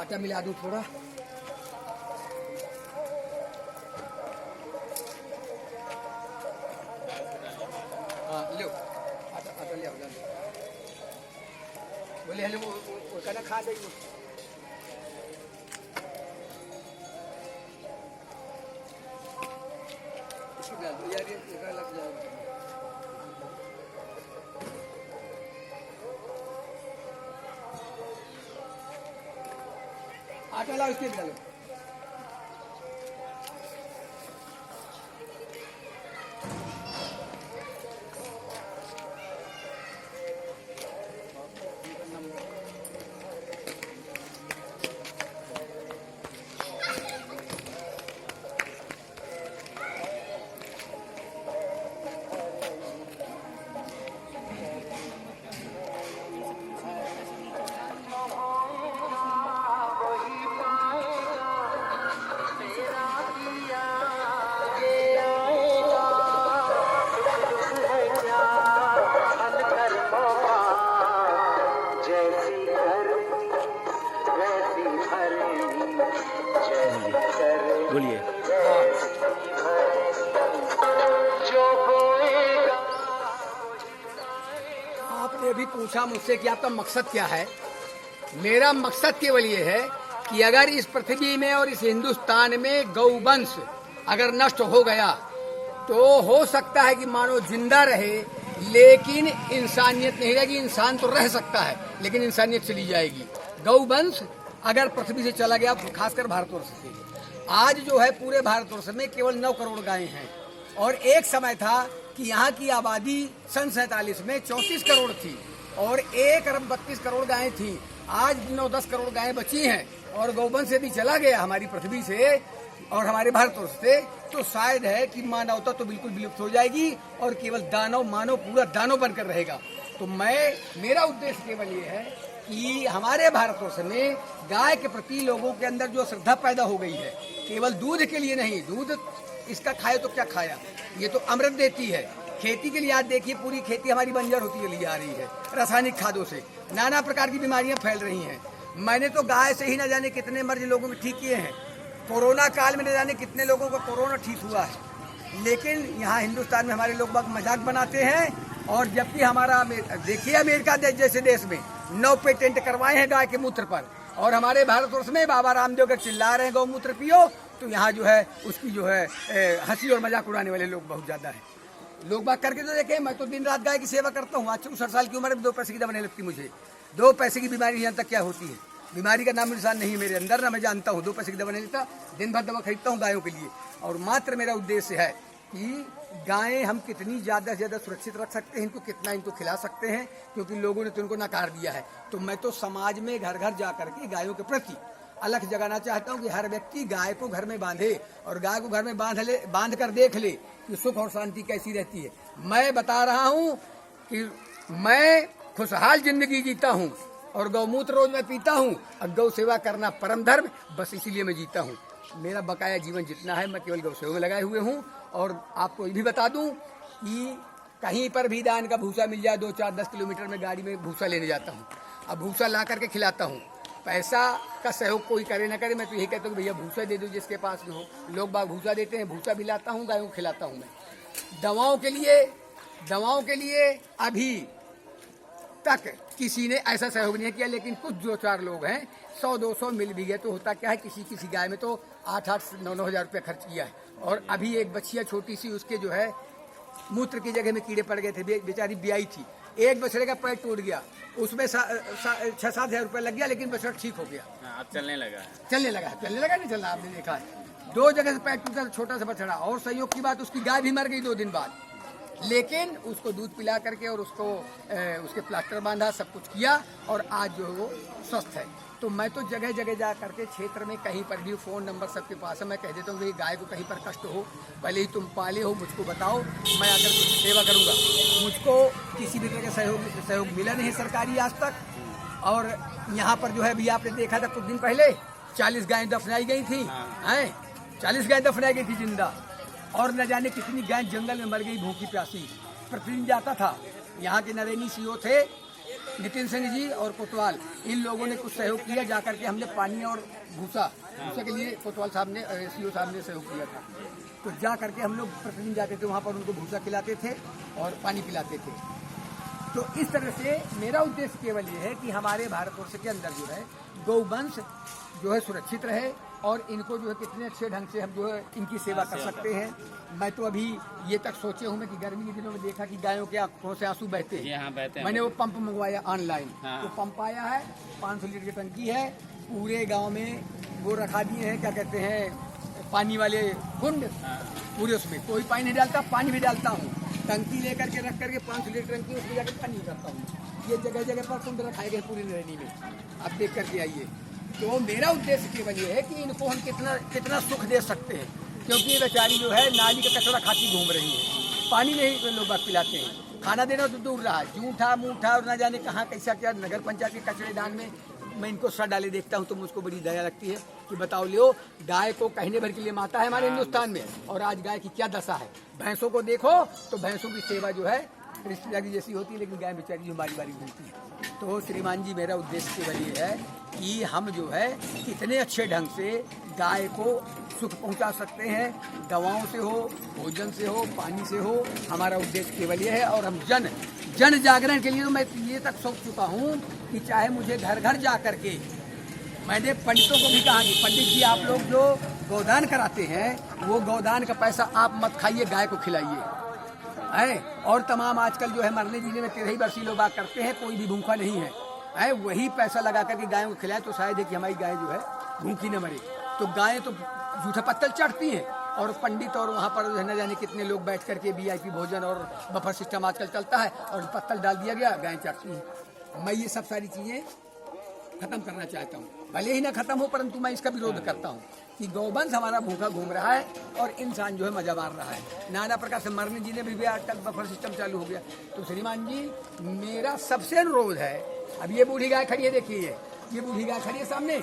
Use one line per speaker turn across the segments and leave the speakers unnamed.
आटा मिला दूं थोड़ा। हाँ लो आटा आटा ले आओ। बोले हेलो वो खाना खा गई वो। यार ये लग जाएगा। आटा लाओ इसके डालो।
बोलिए।
आपने भी पूछा मुझसे कि आपका मकसद क्या है। मेरा मकसद केवल ये है कि अगर इस पृथ्वी में और इस हिंदुस्तान में गौवंश अगर नष्ट हो गया तो हो सकता है कि मानव जिंदा रहे लेकिन इंसानियत नहीं रहेगी। इंसान तो रह सकता है लेकिन इंसानियत चली जाएगी। गौवंश अगर पृथ्वी से चला गया, खासकर भारतवर्ष से, आज जो है पूरे भारतवर्ष में केवल 9 करोड़ गायें हैं और एक समय था कि यहाँ की आबादी सन 47 में 34 करोड़ थी और 1 अरब 32 करोड़ गायें थी। आज 9-10 करोड़ गायें बची हैं और गौवंश से भी चला गया हमारी पृथ्वी से और हमारे भारतवर्ष से, तो शायद है कि मानवता तो बिल्कुल विलुप्त हो जाएगी और केवल दानव मानव पूरा दानव बनकर रहेगा। तो मेरा उद्देश्य केवल ये है कि हमारे भारतवर्ष में गाय के प्रति लोगों के अंदर जो श्रद्धा पैदा हो गई है, केवल दूध के लिए नहीं, दूध इसका खाए तो क्या खाया, ये तो अमृत देती है। खेती के लिए आज देखिए पूरी खेती हमारी बंजर होती चली जा रही है रासायनिक खादों से, नाना प्रकार की बीमारियां फैल रही हैं। मैंने तो गाय से ही न जाने कितने मर्ज लोगों के ठीक किए हैं। कोरोना काल में न जाने कितने लोगों का कोरोना ठीक हुआ है। लेकिन यहाँ हिंदुस्तान में हमारे लोग मजाक बनाते हैं और जबकि हमारा देखिए अमेरिका जैसे देश में 9 पेटेंट करवाए हैं गाय के मूत्र पर और हमारे भारतवर्ष में बाबा रामदेव अगर चिल्ला रहे हैं गौमूत्र पियो, तो यहाँ जो है उसकी जो है हंसी और मजाक उड़ाने वाले लोग बहुत ज्यादा हैं। लोग बात करके तो देखें, मैं तो दिन रात गाय की सेवा करता हूँ। आज 64 साल की उम्र में 2 पैसे की दवा नहीं लगती मुझे। 2 पैसे की बीमारी यहाँ तक क्या होती है, बीमारी का नाम निशान नहीं मेरे अंदर, ना मैं जानता हूँ। 2 पैसे की दवा नहीं लेता, दिन भर दवा खरीदता हूँ गायों के लिए। और मात्र मेरा उद्देश्य है कि गायें हम कितनी ज़्यादा से ज़्यादा सुरक्षित रख सकते हैं, इनको कितना इनको खिला सकते हैं, क्योंकि लोगों ने तो इनको नकार दिया है। तो मैं तो समाज में घर घर जा करके गायों के प्रति अलख जगाना चाहता हूँ कि हर व्यक्ति गाय को घर में बांधे और गाय को घर में बांध कर देख ले कि सुख और शांति कैसी रहती है। मैं बता रहा हूँ कि मैं खुशहाल जिंदगी जीता हूँ और गौमूत्र रोज मैं पीता हूँ और गौ सेवा करना परम धर्म, बस इसीलिए मैं जीता हूँ। मेरा बकाया जीवन जितना है मैं केवल गौ सेवा में लगाए हुए हूँ। और आपको ये भी बता दूँ कि कहीं पर भी दान का भूसा मिल जाए, 2-4-10 किलोमीटर में गाड़ी में भूसा लेने जाता हूँ, अब भूसा ला करके खिलाता हूँ। पैसा का सहयोग कोई करे ना करे, मैं तो यही कहता हूँ भैया भूसा दे दो जिसके पास में हो। लोग बाग भूसा देते हैं, भूसा भी लाता हूँ, गायों को खिलाता हूँ। मैं दवाओं के लिए अभी तक किसी ने ऐसा सहयोग नहीं किया, लेकिन कुछ 2-4 लोग हैं 100-200 मिल भी गए तो होता क्या है, किसी गाय में तो 8-9 हज़ार रुपये खर्च किया है। और अभी एक बच्चिया छोटी सी, उसके जो है मूत्र की जगह में कीड़े पड़ गए थे, बेचारी ब्याई थी, एक बछड़े का पैर टूट गया, उसमें 6-7 हज़ार रुपये लग गया, लेकिन बछड़ा ठीक हो गया।
अब चलने लगा
नहीं चलना, आपने देखा है 2 जगह से पैर टूटा, छोटा सा बछड़ा। और संयोग की बात उसकी गाय भी मर गई 2 दिन बाद, लेकिन उसको दूध पिला करके और उसको उसके प्लास्टर बांधा, सब कुछ किया और आज जो है वो स्वस्थ है। तो मैं तो जगह जगह जा करके क्षेत्र में कहीं पर भी फ़ोन नंबर सबके पास है, मैं कह देता हूँ भाई गाय को कहीं पर कष्ट हो, पहले ही तुम पाले हो, मुझको बताओ, मैं आकर उसकी सेवा करूँगा। मुझको किसी भी तरह का सहयोग मिला नहीं सरकारी आज तक। और यहाँ पर जो है भी आपने देखा था कुछ दिन पहले 40 गायें दफनाई गई थी, हैं 40 गायें दफनाई गई थी जिंदा, और न जाने कितनी गायें जंगल में मर गई भूखी प्यासी। प्रतिदिन जाता था, यहाँ के नरेनी सीओ थे नितिन सिंह जी और कोतवाल, इन लोगों ने कुछ सहयोग किया, जाकर के हमने पानी और भूसा के लिए कोतवाल साहब ने, सीओ साहब ने सहयोग किया था। तो जा करके हम लोग प्रतिदिन जाते थे वहाँ पर, उनको भूसा खिलाते थे और पानी पिलाते थे। तो इस तरह से मेरा उद्देश्य केवल ये है कि हमारे भारतवर्ष के अंदर जो है गौवंश जो है सुरक्षित रहे, और इनको जो है कितने अच्छे ढंग से हम जो है इनकी सेवा कर सकते हैं। मैं तो अभी ये तक सोचे हूँ मैं कि गर्मी के दिनों में देखा कि गायों के आंखों से आंसू बहते हैं। मैंने वो पंप मंगवाया ऑनलाइन, वो पंप आया है, 500 लीटर की टंकी है, पूरे गांव में वो रखा दिए हैं, क्या कहते हैं, पानी वाले कुंड, पूरे उसमें कोई पानी नहीं डालता, पानी भी डालता हूँ, टंकी लेकर के रख करके 500 लीटर टंकी, उसमें जाकर पानी करता हूँ। ये जगह जगह पर कुंड रखाए गए पूरी नैनी में, आप देख करके आइए। तो मेरा उद्देश्य केवल ये है कि इनको हम कितना सुख दे सकते हैं, क्योंकि ये बेचारी जो है नाली का कचरा खाती घूम रही है, पानी नहीं लोग बात पिलाते हैं, खाना देना तो दूर रहा, जूठा मूठा और न जाने कहाँ कैसा क्या नगर पंचायत के कचरेदान में मैं इनको सर डाले देखता हूँ तो मुझको बड़ी दया लगती है कि बताओ लियो, गाय को कहने भर के लिए माता है हमारे हिंदुस्तान में, और आज गाय की क्या दशा है। भैंसों को देखो तो भैंसों की सेवा जो है रिश्तेदार की जैसी होती है, लेकिन गाय बेचारी हमारी बारी घूमती है। तो श्रीमान जी, मेरा उद्देश्य केवल ये है कि हम जो है कितने अच्छे ढंग से गाय को सुख पहुंचा सकते हैं, दवाओं से हो, भोजन से हो, पानी से हो, हमारा उद्देश्य केवल ये है। और हम जन जागरण के लिए तो मैं ये तक सोच चुका हूँ कि चाहे मुझे घर घर जा करके, मैंने पंडितों को भी कहा कि पंडित जी आप लोग जो गौदान कराते हैं वो गौदान का पैसा आप मत खाइए, गाय को खिलाइए है। और तमाम आजकल जो है मरने जीने में 13 वर्षीय लोग बात करते हैं, कोई भी भूखा नहीं है, वही पैसा लगा करके गायों को खिलाए तो शायद है कि हमारी गाय जो है भूखी न मरे। तो गायें तो जूठा पत्तल चढ़ती हैं, और पंडित और वहाँ पर न जाने कितने लोग बैठ करके VIP भोजन और बफर सिस्टम आजकल चलता है, और पत्तल डाल दिया गया, गायें चढ़ती हैं। मैं ये सब सारी चीज़ें खत्म करना चाहता हूँ, भले ही ना खत्म हो, परंतु मैं इसका विरोध करता हूँ कि गौवंश हमारा भूखा घूम रहा है और इंसान जो है मजा मार रहा है, नाना प्रकार से मरने जीने में भी आजकल बफर सिस्टम चालू हो गया। तो श्रीमान जी, मेरा सबसे अनुरोध है, अब ये बूढ़ी गाय खड़ी है, देखिए ये बूढ़ी गाय खड़ी है सामने,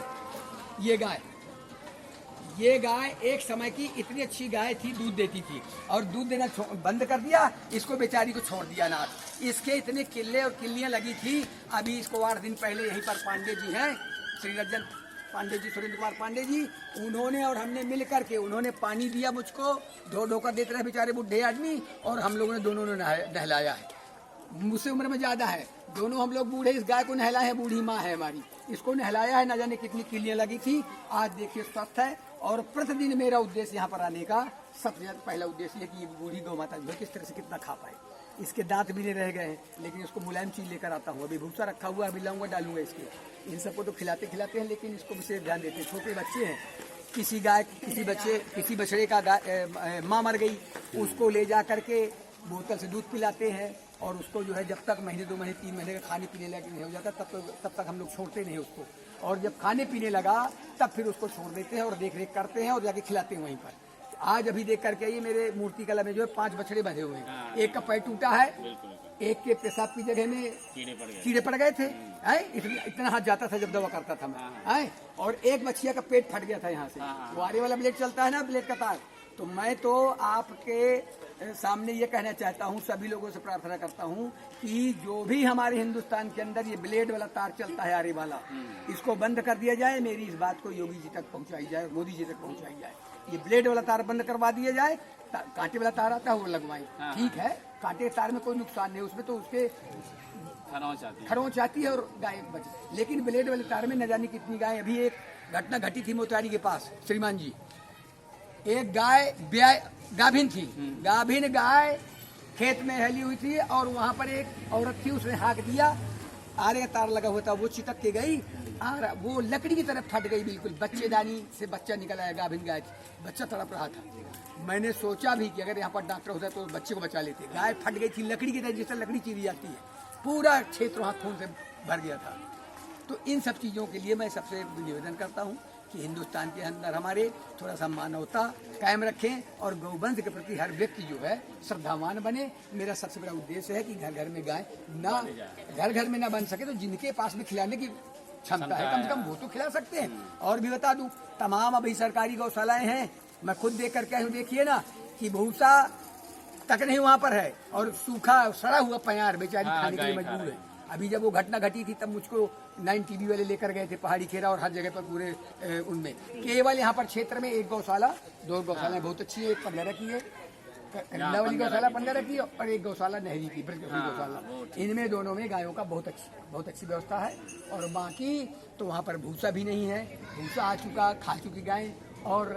ये गाय एक समय की इतनी अच्छी गाय थी, दूध देती थी, और दूध देना बंद कर दिया, इसको बेचारी को छोड़ दिया नाथ। इसके इतने किले और किल्लियां लगी थी। अभी इसको 8 दिन पहले यहीं पर पांडे जी हैं, श्री रंजन पांडे जी, सुरेंद्र कुमार पांडे जी, उन्होंने और हमने मिल करके उन्होंने पानी दिया मुझको, धो कर देते रहे बेचारे बुढ़े आदमी, और हम लोगों ने दोनों ने नहलाया है। मुझसे उम्र में ज़्यादा है, दोनों हम लोग बूढ़े इस गाय को नहलाए हैं, बूढ़ी माँ है हमारी, इसको नहलाया है, न जाने कितनी किलियाँ लगी थी, आज देखिए स्वस्थ है। और प्रतिदिन मेरा उद्देश्य यहाँ पर आने का सबसे पहला उद्देश्य है कि ये बूढ़ी गौ माता जो है किस तरह से कितना खा पाए। इसके दांत भी नहीं रह गए हैं, लेकिन इसको मुलायम चीज़ लेकर आता हूँ, अभी भूसा रखा हुआ, अभी लाऊंगा डालूंगा इसके। इन सबको तो खिलाते हैं, लेकिन इसको विशेष ध्यान देते हैं। छोटे बच्चे हैं, किसी बछड़े का माँ मर गई, उसको ले जा करके बोतल से दूध पिलाते हैं, और उसको जो है जब तक महीने 2 महीने 3 महीने का खाने पीने लायक नहीं हो जाता तब तक हम लोग छोड़ते नहीं उसको, और जब खाने पीने लगा तब फिर उसको छोड़ देते हैं और देख रेख करते हैं और जाके खिलाते हैं वहीं पर। आज अभी देख करके आइए, मेरे मूर्ति कला में जो है 5 बछड़े बंधे हुए हैं, एक का पैर टूटा है, एक के पेशाब की जगह में कीड़े पड़ गए थे, इतना हाथ जाता था जब दवा करता था मैं, और एक बछिया का पेट फट गया था यहाँ से, वो आरे वाला ब्लेड चलता है ना, ब्लेड का तार। तो मैं तो आपके सामने ये कहना चाहता हूँ, सभी लोगों से प्रार्थना करता हूँ कि जो भी हमारे हिंदुस्तान के अंदर ये ब्लेड वाला तार चलता है आरे वाला, इसको बंद कर दिया जाए। मेरी इस बात को योगी जी तक पहुँचाई जाए, मोदी जी तक पहुँचाई जाए, ये ब्लेड वाला तार बंद करवा दिया जाए। कांटे वाला तार आता है वो लगवाएं, ठीक है, कांटे तार में कोई नुकसान नहीं, उसमें तो उसके खरोंच आती है और गाय बचे, लेकिन ब्लेड वाले तार में न जाने कितनी गाय। अभी एक घटना घटी थी मोतिहारी के पास श्रीमान जी, एक गाय गाभिन थी, गाभिन गाय खेत में हेली हुई थी, और वहां पर एक औरत थी, उसने हाँक दिया, आरे का तार लगा हुआ था, वो चिटक के गई, और वो लकड़ी की तरफ फट गई बिल्कुल, बच्चेदानी से बच्चा निकल आया, गाभिन गाय, बच्चा तड़प रहा था। मैंने सोचा भी कि अगर यहाँ पर डॉक्टर होता तो बच्चे को बचा लेते। गाय फट गई थी लकड़ी की तरह, जैसे लकड़ी चीरी जाती है, पूरा क्षेत्र वहाँ खून से भर गया था। तो इन सब चीज़ों के लिए मैं सबसे निवेदन करता हूँ कि हिंदुस्तान के अंदर हमारे थोड़ा सा मानवता कायम रखें, और गौवंश के प्रति हर व्यक्ति जो है श्रद्धावान बने। मेरा सबसे बड़ा उद्देश्य है कि घर घर में गाय ना, घर में ना बन सके तो जिनके पास में खिलाने की क्षमता है कम से कम वो तो खिला सकते हैं। और भी बता दूं, तमाम अभी सरकारी गौशालाएं हैं, मैं खुद देख करके आया हूँ, देखिए ना कि भूसा तक नहीं वहाँ पर है, और सूखा सड़ा हुआ प्यार बेचारी खाने के लिए मजबूर है। अभी जब वो घटना घटी थी तब मुझको 9 टीवी वाले लेकर गए थे पहाड़ी खेरा और हर जगह पर पूरे उनमें केवल यहाँ पर क्षेत्र में एक गौशाला, 2 गौशालाएं बहुत अच्छी है, एक 15 की है, करीला वाली गौशाला 15 की और एक गौशाला नहरी की गौशाला। इनमें दोनों में गायों का बहुत अच्छी व्यवस्था है। और बाकी तो वहाँ पर भूसा भी नहीं है, भूसा आ चुका, खा चुकी गायें। और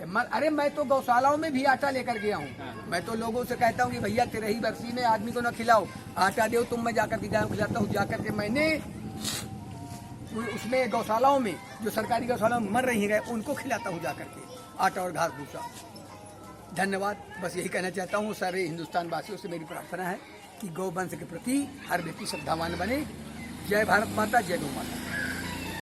अरे मैं तो गौशालाओं में भी आटा लेकर गया हूँ। मैं तो लोगों से कहता हूँ कि भैया 13वीं बरसी में आदमी को न खिलाओ, आटा दो तुम, मैं जाकर के गायों को खिलाता हूँ। जाकर के मैंने उसमें गौशालाओं में जो सरकारी गौशालाओं में मर रही हैं उनको खिलाता हूँ जाकर के आटा और घास भूसा। धन्यवाद। बस यही कहना चाहता हूँ सारे हिंदुस्तान वासियों से मेरी प्रार्थना है कि गौवंश के प्रति हर व्यक्ति श्रद्धावान बने। जय भारत माता, जय गौ माता।